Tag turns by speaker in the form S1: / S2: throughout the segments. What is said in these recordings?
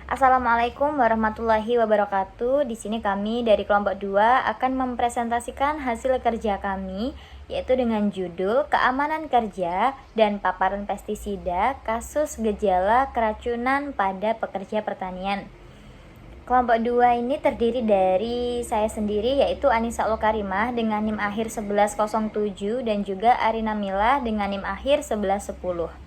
S1: Assalamualaikum warahmatullahi wabarakatuh. Di sini kami dari kelompok 2 akan mempresentasikan hasil kerja kami, yaitu dengan judul Keamanan Kerja dan Paparan Pestisida, Kasus Gejala Keracunan pada Pekerja Pertanian. Kelompok 2 ini terdiri dari saya sendiri, yaitu Anissa Ulkarimah dengan NIM akhir 1107 dan juga Arina Mila dengan NIM akhir 1110.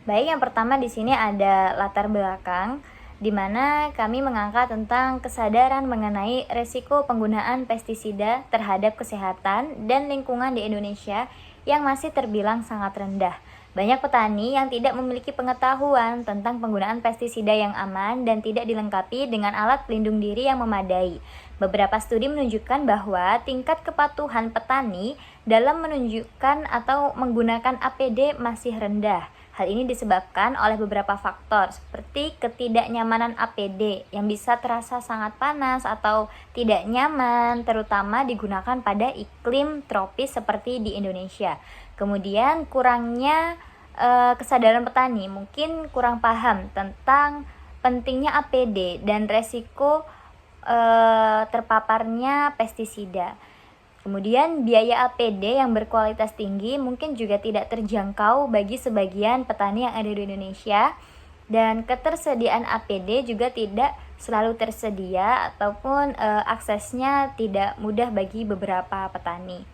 S1: Baik, yang pertama di sini ada latar belakang, di mana kami mengangkat tentang kesadaran mengenai resiko penggunaan pestisida terhadap kesehatan dan lingkungan di Indonesia yang masih terbilang sangat rendah. Banyak petani yang tidak memiliki pengetahuan tentang penggunaan pestisida yang aman dan tidak dilengkapi dengan alat pelindung diri yang memadai. Beberapa studi menunjukkan bahwa tingkat kepatuhan petani dalam menunjukkan atau menggunakan APD masih rendah. Hal ini disebabkan oleh beberapa faktor seperti ketidaknyamanan APD yang bisa terasa sangat panas atau tidak nyaman, terutama digunakan pada iklim tropis seperti di Indonesia. Kemudian kurangnya kesadaran petani, mungkin kurang paham tentang pentingnya APD dan resiko terpaparnya pestisida. Kemudian biaya APD yang berkualitas tinggi mungkin juga tidak terjangkau bagi sebagian petani yang ada di Indonesia, dan ketersediaan APD juga tidak selalu tersedia ataupun aksesnya tidak mudah bagi beberapa petani.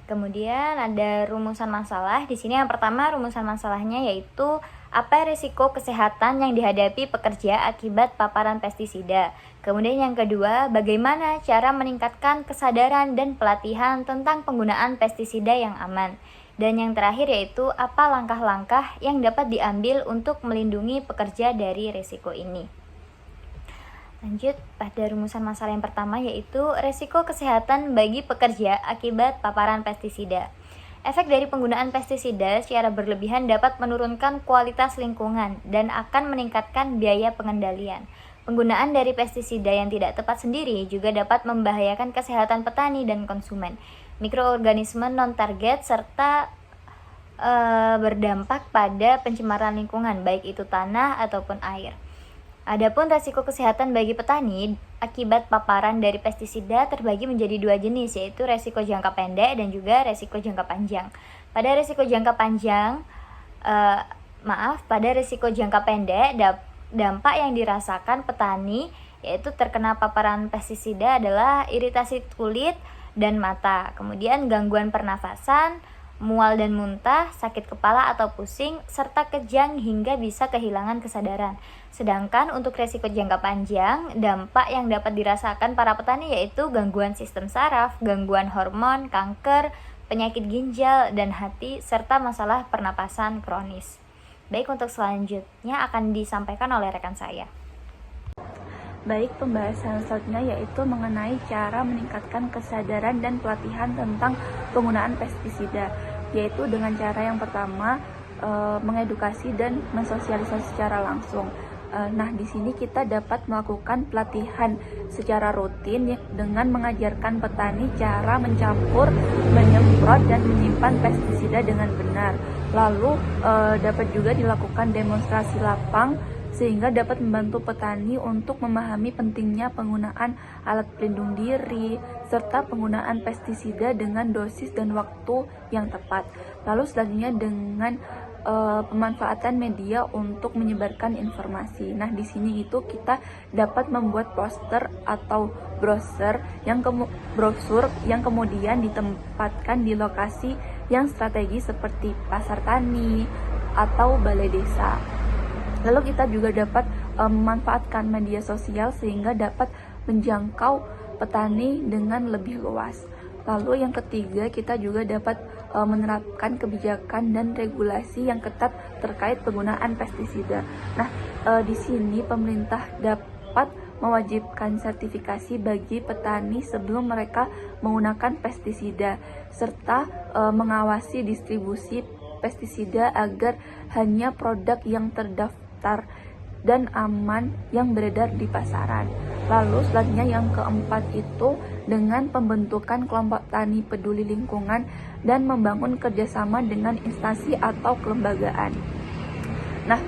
S1: Kemudian ada rumusan masalah. Di sini yang pertama rumusan masalahnya yaitu apa risiko kesehatan yang dihadapi pekerja akibat paparan pestisida. Kemudian yang kedua, bagaimana cara meningkatkan kesadaran dan pelatihan tentang penggunaan pestisida yang aman. Dan yang terakhir yaitu apa langkah-langkah yang dapat diambil untuk melindungi pekerja dari risiko ini. Lanjut pada rumusan masalah yang pertama, yaitu resiko kesehatan bagi pekerja akibat paparan pestisida. Efek dari penggunaan pestisida secara berlebihan dapat menurunkan kualitas lingkungan dan akan meningkatkan biaya pengendalian. Penggunaan dari pestisida yang tidak tepat sendiri juga dapat membahayakan kesehatan petani dan konsumen, mikroorganisme non-target, serta berdampak pada pencemaran lingkungan, baik itu tanah ataupun air. Adapun resiko kesehatan bagi petani akibat paparan dari pestisida terbagi menjadi dua jenis, yaitu resiko jangka pendek dan juga resiko jangka panjang. Pada resiko jangka panjang, pada resiko jangka pendek, dampak yang dirasakan petani yaitu terkena paparan pestisida adalah iritasi kulit dan mata, kemudian gangguan pernafasan, mual dan muntah, sakit kepala atau pusing, serta kejang hingga bisa kehilangan kesadaran. Sedangkan untuk resiko jangka panjang, dampak yang dapat dirasakan para petani yaitu gangguan sistem saraf, gangguan hormon, kanker, penyakit ginjal dan hati, serta masalah pernapasan kronis. Baik, untuk selanjutnya akan disampaikan oleh rekan saya.
S2: Baik, pembahasan selanjutnya yaitu mengenai cara meningkatkan kesadaran dan pelatihan tentang penggunaan pestisida, yaitu dengan cara yang pertama mengedukasi dan mensosialisasi secara langsung. Nah, di sini kita dapat melakukan pelatihan secara rutin dengan mengajarkan petani cara mencampur, menyemprot, dan menyimpan pestisida dengan benar. Lalu dapat juga dilakukan demonstrasi lapang sehingga dapat membantu petani untuk memahami pentingnya penggunaan alat pelindung diri serta penggunaan pestisida dengan dosis dan waktu yang tepat. Lalu selanjutnya dengan pemanfaatan media untuk menyebarkan informasi. Nah, di sini itu kita dapat membuat poster atau brosur yang kemudian ditempatkan di lokasi yang strategis seperti pasar tani atau balai desa. Lalu kita juga dapat memanfaatkan media sosial sehingga dapat menjangkau petani dengan lebih luas. Lalu yang ketiga, kita juga dapat menerapkan kebijakan dan regulasi yang ketat terkait penggunaan pestisida. Nah, di sini pemerintah dapat mewajibkan sertifikasi bagi petani sebelum mereka menggunakan pestisida, serta mengawasi distribusi pestisida agar hanya produk yang terdaftar dan aman yang beredar di pasaran. Lalu selanjutnya yang keempat itu dengan pembentukan kelompok tani peduli lingkungan dan membangun kerjasama dengan instansi atau kelembagaan. Nah,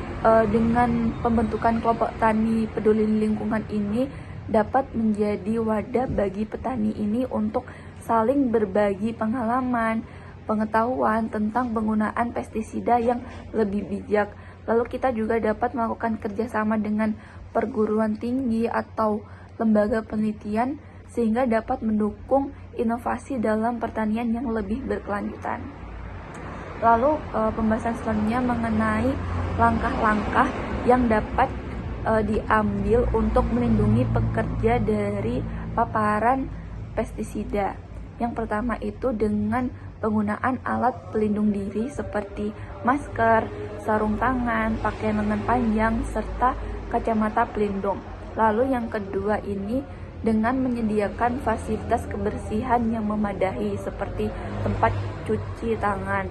S2: dengan pembentukan kelompok tani peduli lingkungan ini dapat menjadi wadah bagi petani ini untuk saling berbagi pengalaman, pengetahuan tentang penggunaan pestisida yang lebih bijak. Lalu kita juga dapat melakukan kerjasama dengan perguruan tinggi atau lembaga penelitian sehingga dapat mendukung inovasi dalam pertanian yang lebih berkelanjutan. Lalu pembahasan selanjutnya mengenai langkah-langkah yang dapat diambil untuk melindungi pekerja dari paparan pestisida. Yang pertama itu dengan penggunaan alat pelindung diri seperti masker, sarung tangan, pakaian lengan panjang, serta kacamata pelindung. Lalu yang kedua ini dengan menyediakan fasilitas kebersihan yang memadai seperti tempat cuci tangan.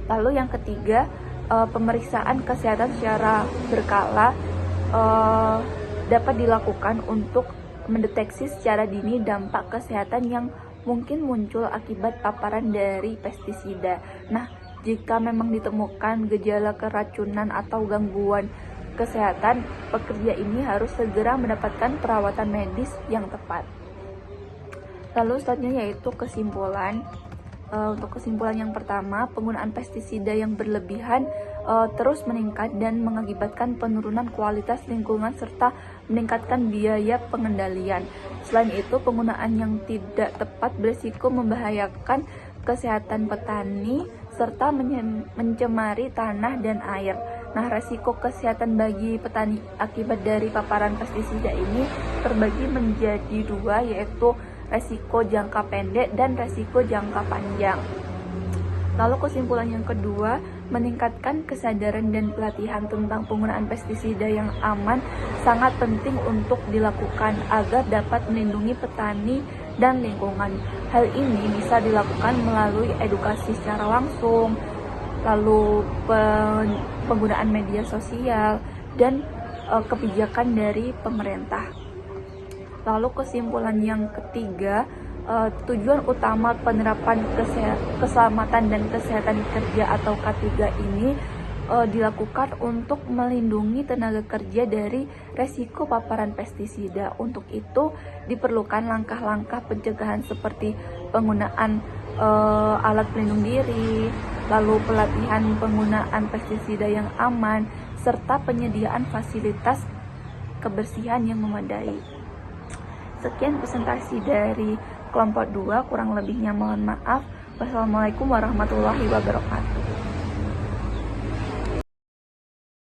S2: Lalu yang ketiga, pemeriksaan kesehatan secara berkala dapat dilakukan untuk mendeteksi secara dini dampak kesehatan yang mungkin muncul akibat paparan dari pestisida. Nah, jika memang ditemukan gejala keracunan atau gangguan kesehatan, pekerja ini harus segera mendapatkan perawatan medis yang tepat. Lalu selanjutnya yaitu kesimpulan. Untuk kesimpulan yang pertama, penggunaan pestisida yang berlebihan terus meningkat dan mengakibatkan penurunan kualitas lingkungan serta meningkatkan biaya pengendalian. Selain itu, penggunaan yang tidak tepat berisiko membahayakan kesehatan petani serta mencemari tanah dan air. Nah, resiko kesehatan bagi petani akibat dari paparan pestisida ini terbagi menjadi dua, yaitu resiko jangka pendek dan resiko jangka panjang. Lalu kesimpulan yang kedua, meningkatkan kesadaran dan pelatihan tentang penggunaan pestisida yang aman sangat penting untuk dilakukan agar dapat melindungi petani dan lingkungan. Hal ini bisa dilakukan melalui edukasi secara langsung, lalu penggunaan media sosial, dan kebijakan dari pemerintah. Lalu kesimpulan yang ketiga, tujuan utama penerapan keselamatan dan kesehatan kerja atau K3 ini dilakukan untuk melindungi tenaga kerja dari resiko paparan pestisida. Untuk itu diperlukan langkah-langkah pencegahan seperti penggunaan alat pelindung diri, lalu pelatihan penggunaan pestisida yang aman, serta penyediaan fasilitas kebersihan yang memadai. Sekian presentasi dari kelompok 2, kurang lebihnya mohon maaf. Wassalamualaikum warahmatullahi wabarakatuh.